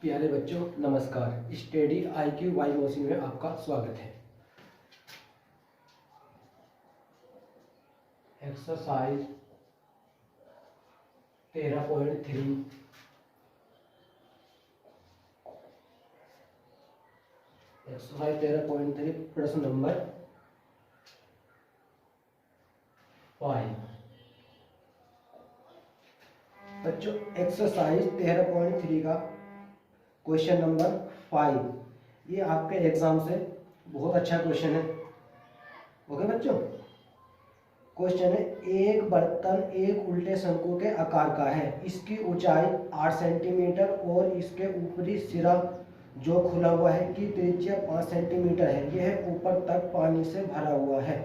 प्यारे बच्चों नमस्कार। स्टडी IQ वाई मोशन में आपका स्वागत है। एक्सरसाइज 13.3 प्रश्न नंबर 5। बच्चों एक्सरसाइज 13.3 का क्वेश्चन नंबर 5 ये आपके एग्जाम से बहुत अच्छा क्वेश्चन है। ओके बच्चों, क्वेश्चन है एक बर्तन एक उल्टे शंकु के आकार का है। इसकी ऊंचाई 8 सेंटीमीटर और इसके ऊपरी सिरा जो खुला हुआ है की त्रिज्या 5 सेंटीमीटर है। यह ऊपर तक पानी से भरा हुआ है।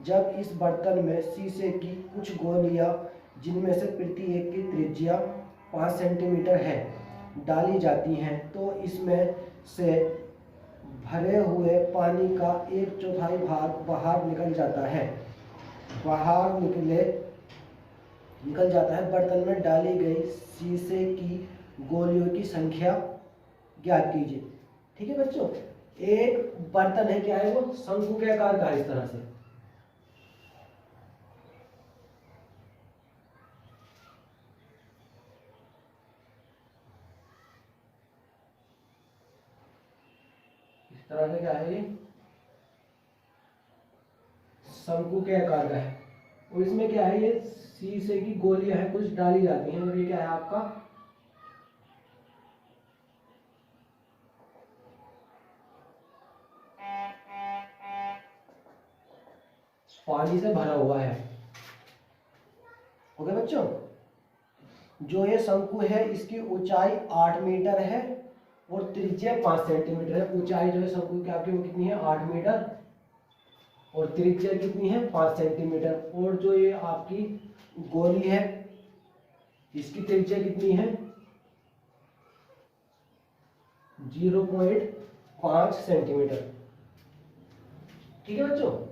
जब इस बर्तन में शीशे की कुछ गोलियां जिनमें से प्रति एक की त्रिज्या 5 सेंटीमीटर है डाली जाती हैं तो इसमें से भरे हुए पानी का 1/4 भाग बाहर निकल जाता है। बर्तन में डाली गई शीशे की गोलियों की संख्या ज्ञात कीजिए। ठीक है बच्चों, एक बर्तन है, क्या है वो, शंकु के आकार का है। इस तरह से क्या है, ये शंकु के आकार का है और इसमें क्या है, ये शीशे की गोलियां हैं कुछ डाली जाती हैं और ये क्या है आपका पानी से भरा हुआ है। ओके बच्चों, जो ये शंकु है इसकी ऊंचाई 8 मीटर है और त्रिज्या 5 सेंटीमीटर है। ऊंचाई जो है शंकु की आपकी वो कितनी है, 8 मीटर और त्रिज्या कितनी है, 5 सेंटीमीटर। और जो ये आपकी गोली है इसकी त्रिज्या कितनी है, 0.5 सेंटीमीटर। ठीक है बच्चों,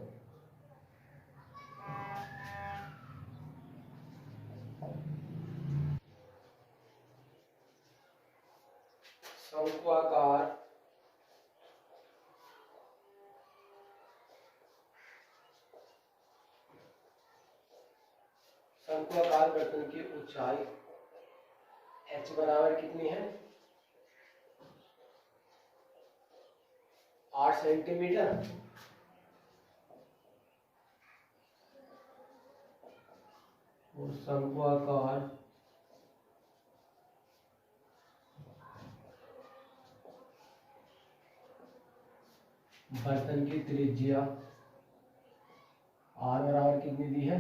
शंकुआकार बर्तन की ऊंचाई h बराबर कितनी है, 8 सेंटीमीटर और शंकुआकार बर्तन की त्रिज्या r बराबर कितनी दी है,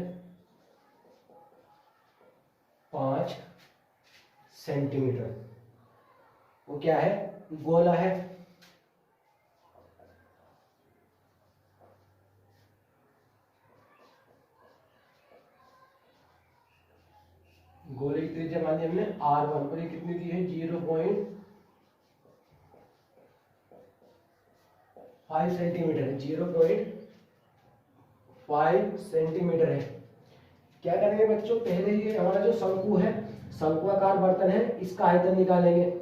5 सेंटीमीटर। वो क्या है, गोला है। गोले की त्रिज्या मानी हमने R1 और ये कितनी दी है, 0.5 सेंटीमीटर है। 0.5 सेंटीमीटर है। क्या करेंगे बच्चों, पहले ये हमारा जो शंकु है, शंकुआकार बर्तन है, इसका आयतन निकालेंगे।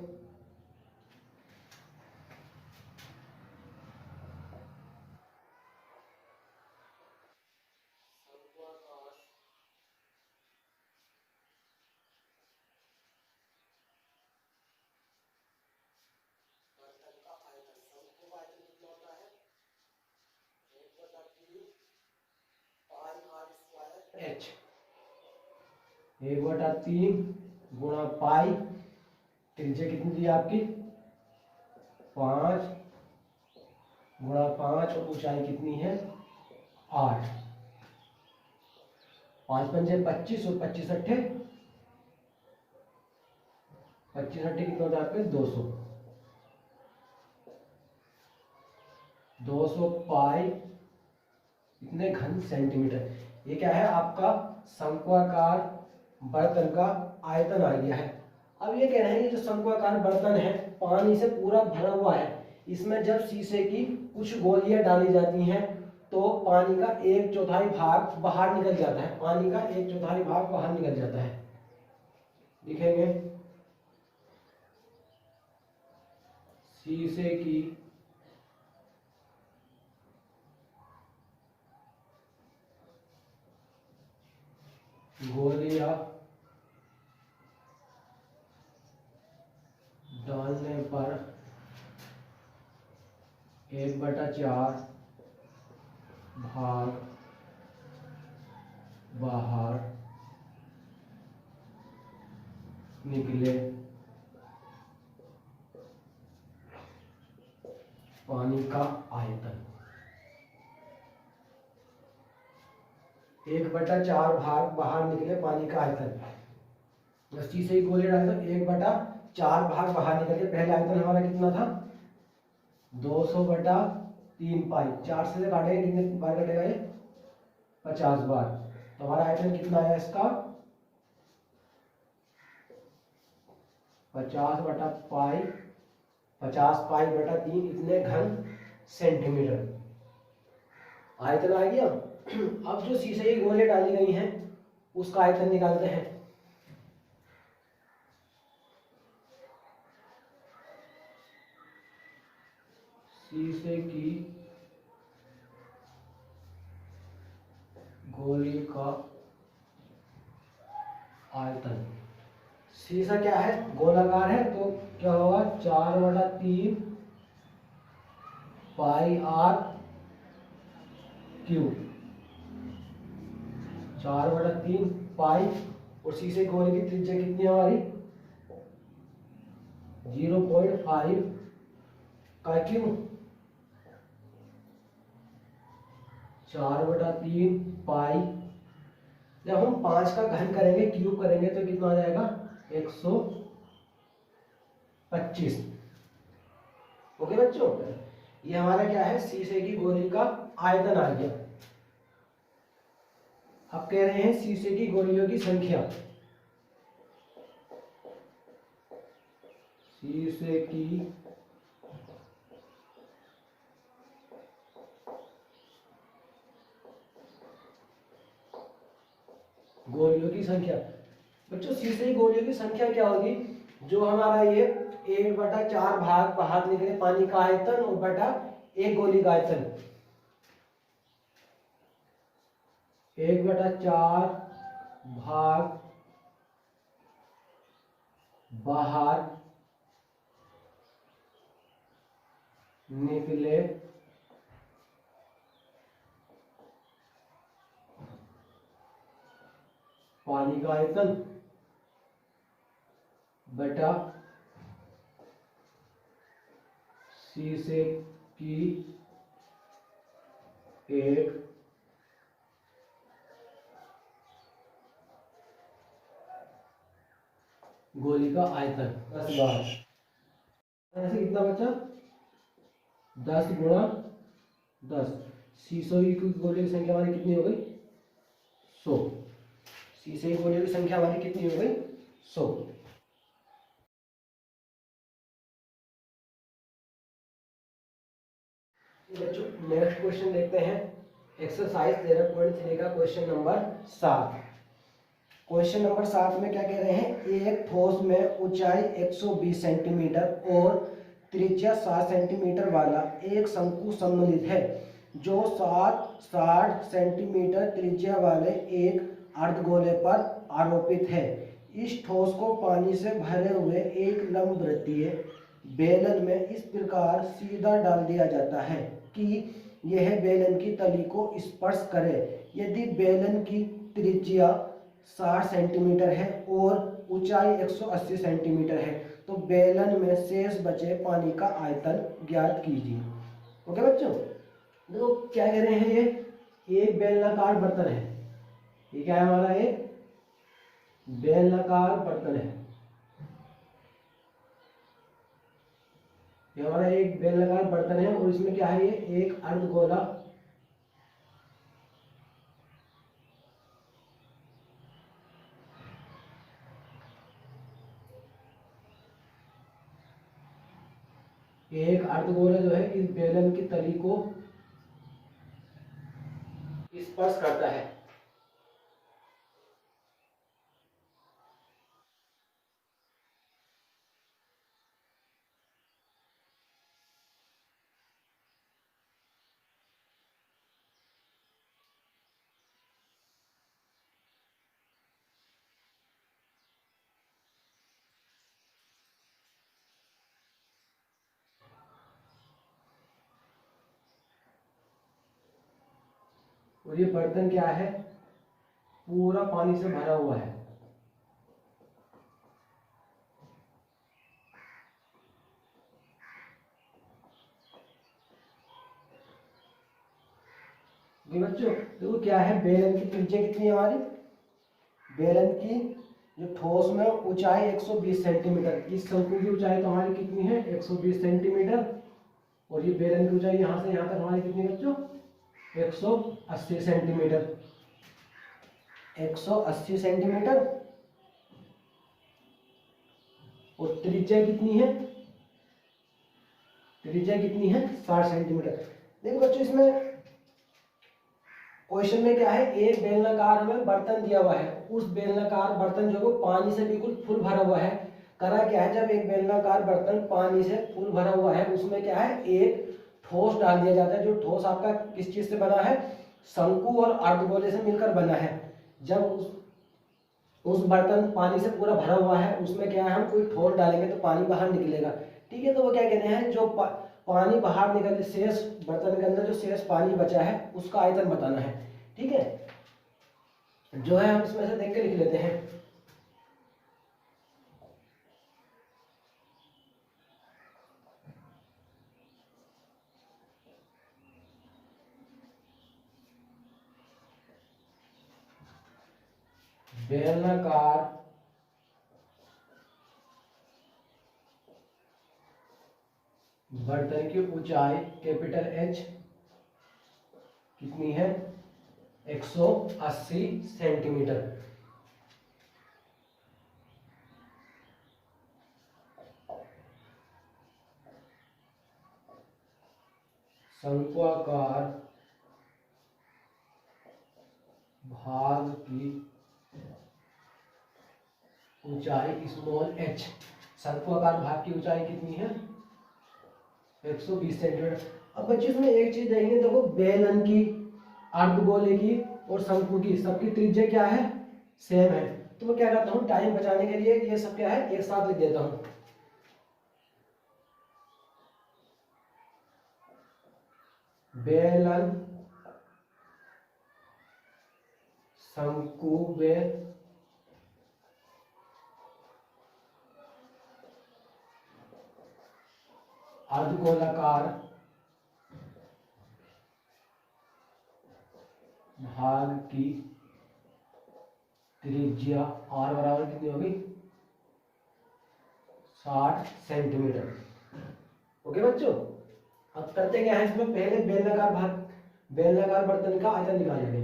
H 1/3 गुणा पाई, त्रिज्या कितनी दी आपकी 5 गुणा 5 और ऊंचाई कितनी है 8। 5 पंजे 25 और 25 अट्ठे 25 अट्ठे कितना होता है आपके 200। 200 पाई इतने घन सेंटीमीटर। ये क्या है आपका शंकुआकार बर्तन का आयतन आ गया है। अब ये कह रहे हैं कि जो शंकुआकार बर्तन है पानी से पूरा भरा हुआ है, इसमें जब शीशे की कुछ गोलियां डाली जाती हैं तो पानी का 1/4 भाग बाहर निकल जाता है। पानी का 1/4 भाग बाहर निकल जाता है। लिखेंगे शीशे की गोलियां डालने पर 1/4 भाग बाहर निकले पानी का आयतन। 1/4 भाग बाहर निकले पानी का आयतन। बस शीशे की गोली डाले तो 1/4 भाग बाहर निकल के पहले आयतन हमारा कितना था 200/3 पाई। 4 से काटेंगे कितने बार कटेगा ये 50 बार। तो हमारा आयतन कितना आया इसका 50/पाई 50 पाई/3 इतने घन सेंटीमीटर आयतन आ गया। अब जो शीशे की गोली डाली गई हैं उसका आयतन निकालते हैं। शीशे की गोली का आयतन। शीशा क्या है गोलाकार है तो क्या होगा 4/3 पाई आर क्यूब। 4/3 पाई और शीशे की गोली की त्रिज्या कितनी है हमारी 0.5 का क्यूब। 4/3 पाई जब हम 5 का घन करेंगे क्यूब करेंगे तो कितना आ जाएगा 125। ओके बच्चों ये हमारा क्या है शीशे की गोली का आयतन आ गया। अब कह रहे हैं शीशे की गोलियों की संख्या। शीशे की गोलियों की संख्या। बच्चों शीशे की गोलियों की संख्या क्या होगी जो हमारा ये 1/4 भाग बाहर निकले पानी का आयतन और बटा एक गोली का आयतन। 1/4 भाग बाहर निकले पानी का आयतन बटा शीशे की एक गोली का आयतन 10 बार। ऐसे कितना बचा 10 × 10। शीशों की गोलियों की संख्या हमारी कितनी हो गई 100। शीशे की गोलियों की संख्या हमारी कितनी हो गई 100। बच्चों नेक्स्ट क्वेश्चन देखते हैं एक्सरसाइज 13.3 का क्वेश्चन नंबर 7। क्वेश्चन नंबर 7 में क्या कह रहे हैं एक ठोस में ऊंचाई 120 सेंटीमीटर और त्रिज्या 7 सेंटीमीटर वाला एक शंकु सम्मिलित है जो 60 सेंटीमीटर त्रिज्या वाले एक अर्धगोले पर आरोपित है। इस ठोस को पानी से भरे हुए एक लंबवृत्तीय बेलन में इस प्रकार सीधा डाल दिया जाता है कि यह बेलन की तली को स्पर्श करे। यदि बेलन की त्रिज्या 60 सेंटीमीटर है और ऊंचाई 180 सेंटीमीटर है तो बेलन में शेष बचे पानी का आयतन ज्ञात कीजिए। ओके बच्चों देखो क्या कह रहे हैं ये एक बेलनाकार बर्तन है। ये क्या है हमारा एक बेलनाकार बर्तन है। ये हमारा एक बेलनाकार बर्तन है और इसमें क्या है ये एक अर्धगोला जो है इस बेलन की तली को स्पर्श करता है। और ये बर्तन क्या है, पूरा पानी से भरा हुआ है। बच्चों देखो क्या है, बेलन की त्रिज्या कितनी है हमारी, बेलन की जो ठोस में ऊंचाई 120 सेंटीमीटर, इस शंकु की ऊंचाई तो हमारी कितनी है 120 सेंटीमीटर, और ये बेलन की ऊंचाई यहाँ से यहाँ तक हमारी कितनी बच्चों 180 सेंटीमीटर, 180 सेंटीमीटर। और त्रिज्या कितनी है, त्रिज्या कितनी है 60 सेंटीमीटर। देखो बच्चों इसमें क्वेश्चन में क्या है, एक बेलनाकार हमें बर्तन दिया हुआ है, उस बेलनाकार बर्तन जो पानी से बिल्कुल फुल भरा हुआ है। करा क्या है, जब एक बेलनाकार बर्तन पानी से फुल भरा हुआ है उसमें क्या है एक ठोस डाल दिया जाता है, जो ठोस आपका किस चीज से बना है, शंकु और अर्धगोले से मिलकर बना है। जब उस बर्तन पानी से पूरा भरा हुआ है उसमें क्या है, हम कोई ठोस डालेंगे तो पानी बाहर निकलेगा। ठीक है, तो वो क्या कहते हैं, जो पानी बाहर निकल शेष बर्तन के अंदर जो शेष पानी बचा है उसका आयतन बताना है। ठीक है, जो है हम इसमें से देख के लिख लेते हैं। बेलनाकार बर्तन की ऊंचाई कैपिटल एच कितनी है 180 सेंटीमीटर। शंक्वाकार भाग की ऊंचाई स्मॉल एच, शंक्वाकार भाग की ऊंचाई कितनी है 120 सेंटीमीटर। अब बच्चे इसमें एक चीज देखेंगे, देखो बेलन की, अर्धगोले की और शंकु की सबकी त्रिज्या क्या है, सेम है। तो मैं क्या करता हूँ, टाइम बचाने के लिए ये सब क्या है एक साथ लिख देता हूँ। बेलन, शंकु व अर्धगोलाकार भाग की त्रिज्या आर बराबर कितनी होगी 60 सेंटीमीटर। ओके बच्चों, अब करते क्या है, इसमें पहले बेलनाकार भाग, बेलनाकार बर्तन का आयतन निकालेंगे।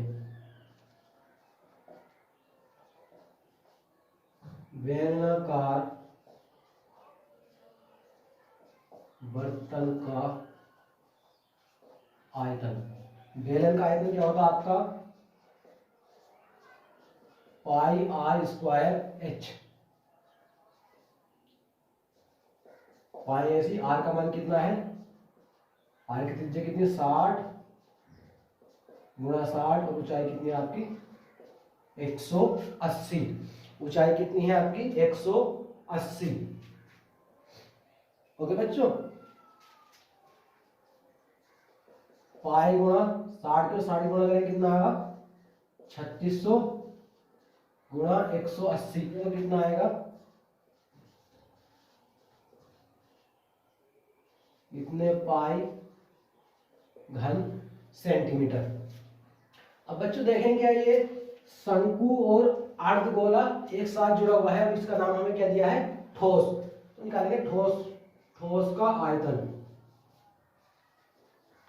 बेलनाकार बर्तन का आयतन, बेलन का आयतन क्या होता है आपका पाई आर स्क्वायर एच। पाई ऐसी आर का मान कितना है, आर की त्रिज्या कितनी 60 गुणा 60 और ऊंचाई कितनी है आपकी 180। ऊंचाई कितनी है आपकी 180। ओके बच्चों, पाई गुणा 60 के 60 गुणा करें कितना आएगा 3600 गुणा 180 तो कितना आएगा, इतने पाई घन सेंटीमीटर। अब बच्चों देखें क्या ये शंकु और अर्धगोला एक साथ जुड़ा हुआ है, और इसका नाम हमें क्या दिया है ठोस। तो निकालेंगे ठोस, ठोस का आयतन,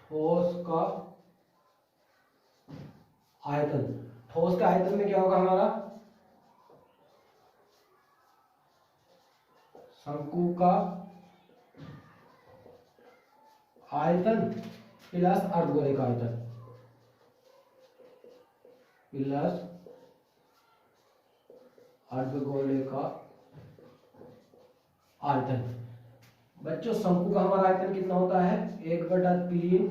ठोस का आयतन। ठोस का आयतन में क्या होगा हमारा शंकु का आयतन प्लस अर्धगोले का आयतन प्लस अर्धगोले का आयतन। बच्चों शंकु का हमारा आयतन कितना होता है 1/3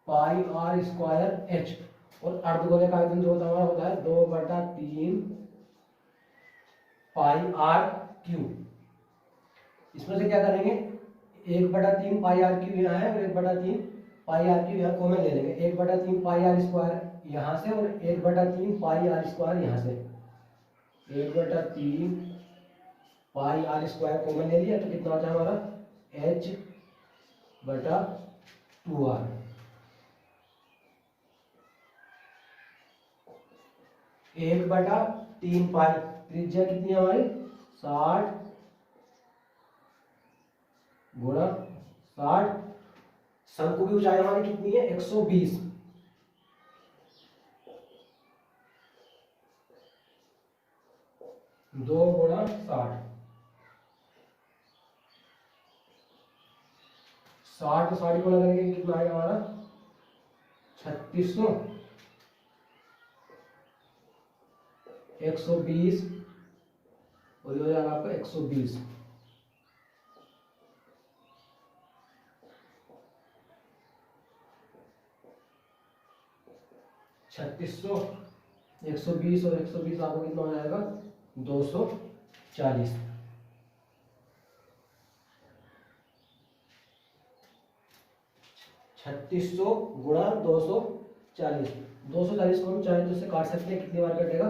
पाई आर स्क्वायर एच, और अर्धगोले का आयतन जो होता है हमारा होता है 2/3 पाई आर क्यूब। इसमें से क्या करेंगे 1/3 पाई आर क्यूब यहाँ है और 1/3 पाई आर क्यूब यहाँ कॉमन ले लेंगे, 1/3 पाई आर स्क्वायर यहाँ से और 1/3 पाई आर स्क्वायर यहाँ से, 1/3 पाई आर स्क्वायर कॉमन ले लिया तो कितना हो जाए हमारा h/2r। 1/3 पाई, त्रिज्या कितनी है हमारी 60 गुणा 60, शंकु की ऊंचाई हमारी कितनी है 120, 2 गुणा 60, 60 तो 60 गुणा करेंगे कितना आएगा हमारा 3600, 120 और ये हो जाएगा आपका 120, 3600, 120 और 120 आपको कितना हो जाएगा 240। छत्तीस सौ गुणा 240, 240 को हम चाहे तो उससे काट सकते हैं, कितनी बार कटेगा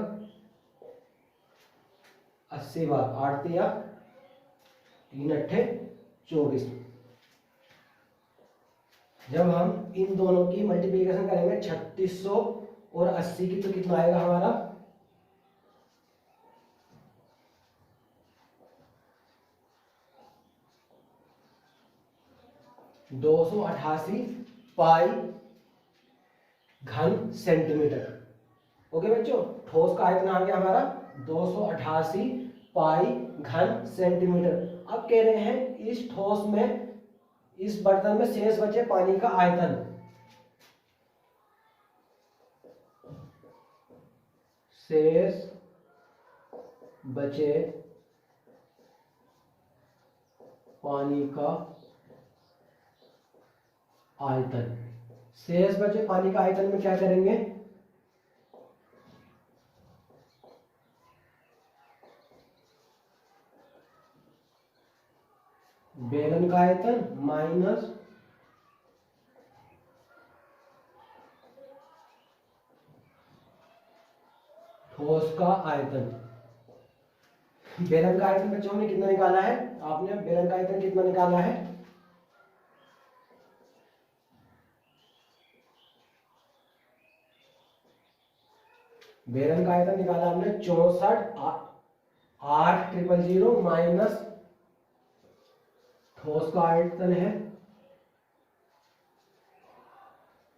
80 बार, 8 या 3 अट्ठे 24। जब हम इन दोनों की मल्टीप्लिकेशन करेंगे 3600 और 80 की तो कितना आएगा हमारा 288 पाई घन सेंटीमीटर। ओके बच्चों, ठोस का आयतन आ गया हमारा 288 पाई घन सेंटीमीटर। अब कह रहे हैं इस ठोस में, इस बर्तन में शेष बचे पानी का आयतन, शेष बचे पानी का आयतन। शेष बचे पानी का आयतन में क्या करेंगे, बेलन का आयतन माइनस ठोस का आयतन। बेलन का आयतन बच्चों ने कितना निकाला है, आपने बेलन का आयतन कितना निकाला है, बेलन का आयतन निकाला हमने 64,800 माइनस ठोस का आयतन है।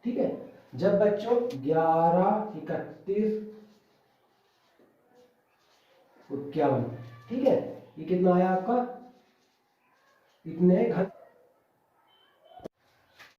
ठीक है, जब बच्चों 11, 31, 51, ठीक है, ये कितना आया आपका, इतने घन